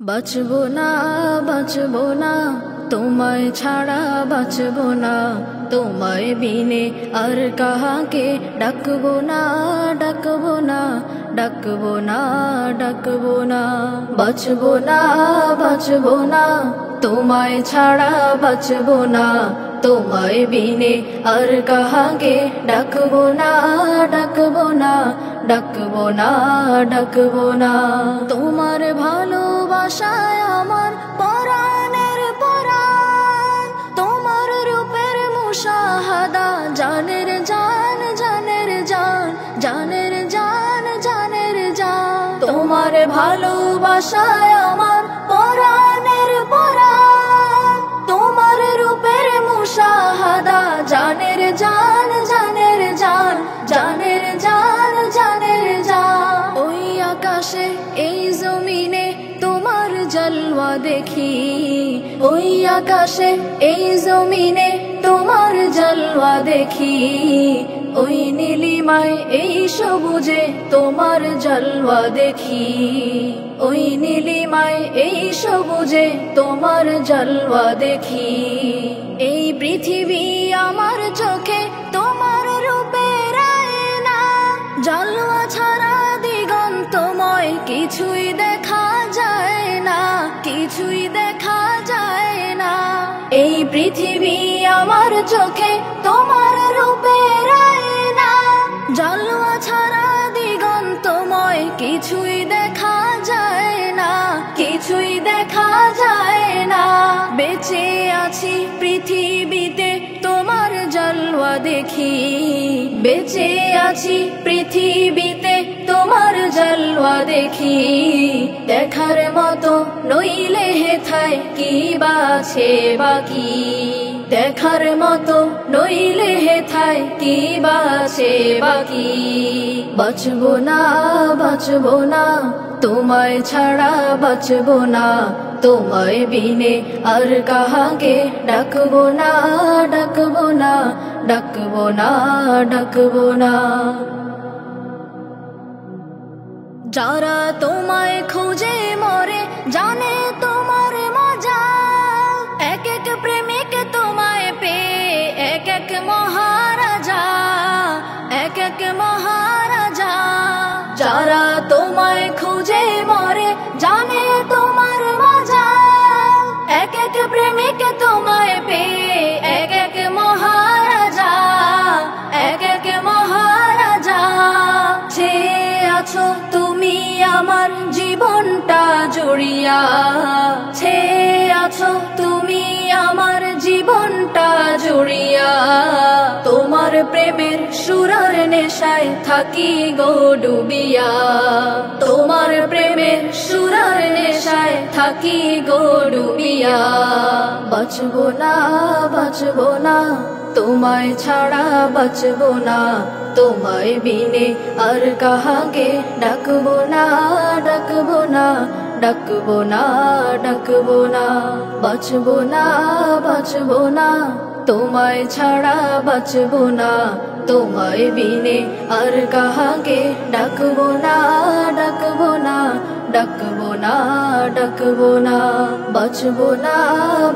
বাঁচবো না বাঁচবো না তোমায় ছাড়া বাঁচবো না, তোমায় বিনে আর কাহাকে ডাকবো না ডাকবো না ডাকবো না ডাকবো না। বাঁচবো না বাঁচবো না তোমায় ছাড়া বাঁচবো না, তোমায় বিনে আর কাহাকে ডাকবো না ডাকবো না ডাকবো না ডাকবো না। তোমার ভালোবাসায় আমার পরাণের পরাণ, তোমার রূপের মুশাহাদা জানের জান জানের জান জানের জান জানের জান। তোমার ভালোবাসায় আমার পরাণের পরাণ, তোমার রূপের মুশাহাদা জানের জান জানের জান জানের জান জানের জান। ওই আকাশে এই জমিনে তোমার জলওয়া দেখি, ওই আকাশে এই জমিনে তোমার জলওয়া দেখি, ওই নীলিমায় এই সবুজে তোমার জলওয়া দেখি, ওই নীলিমায় এই সবুজে তোমার জলওয়া দেখি। এই পৃথিবী আমার চোখে তোমার রূপের আয়না, জলওয়া ছাড়া দিগন্তময় কিছুই দেখা যায় না, কিছুই দেখা যায় না। এই পৃথিবী আমার চোখে তোমার রূপের আয়না, জলওয়া ছাড়া দিগন্তময় কিছুই দেখা যায় না, কিছুই দেখা যায় না। বেঁচে আছি পৃথিবীতে তোমার জলওয়া দেখি, বেঁচে আছি পৃথিবীতে তোমার জলওয়া দেখি। দেখার মতো নইলে হেথায় কি বাছে বাকি, দেখার মতো নইলে হেথায় কি বাছে বাকি। বাঁচবো না বাঁচবো না তোমায় ছাড়া বাঁচবো না, তোমায় বিনে আর কাহাকে ডাকবো না ডাকবো না ডাকবো না ডাকবো না। যারা তোমায় খুঁজে মরে জানে তোমার মজা, এক এক প্রেমিক তোমায় পেয়ে এক এক মহারাজা, এক এক মহারাজা। যারা তোমায় খুঁজে মরে জানে তোমার মজা, এক এক প্রেমিক তোমায় পেয়ে এক এক মহারাজা, এক এক মহারাজা। ছে আছো তুমি আমার জীবনটা জড়িয়া, ছে আছো তুমি আমার জীবনটা জড়িয়া। তোমার প্রেমের সুরার নেশায় থাকি গো ডুবিয়া, তোমার প্রেমের সুরার নেশায় থাকি গো ডুবিয়া। বাঁচবো না বাঁচবো না তোমায় ছাড়া বাঁচবো না, তোমায় বিনে আর কাহাকে ডাকবো না ডাকবো না ডাকবো না ডাকবো না। বাঁচবো না বাঁচবো না তোমায় ছাড়া বাঁচবো না, তোমায় বিনে আর কাহাকে ডাকবো না ডাকবো না ডাকবো না ডাকবো না। বাঁচবো না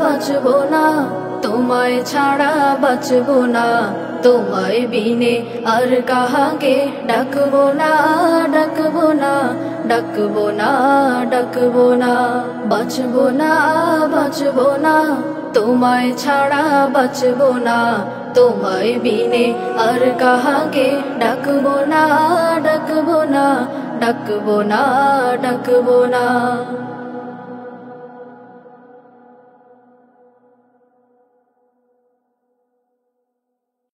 বাঁচবো না তোমায় ছাড়া বাঁচবো না, তোমায় বিনে আর কাহাকে ডাকবো না ডাকবো না ডাকবো না ডাকবো না। বাঁচবো না বাঁচবো না তোমায় ছাড়া বাঁচবো না, তোমায় বিনে আর কাহাকে ডাকবো না ডাকবো না ডাকবো না ডাকবো না।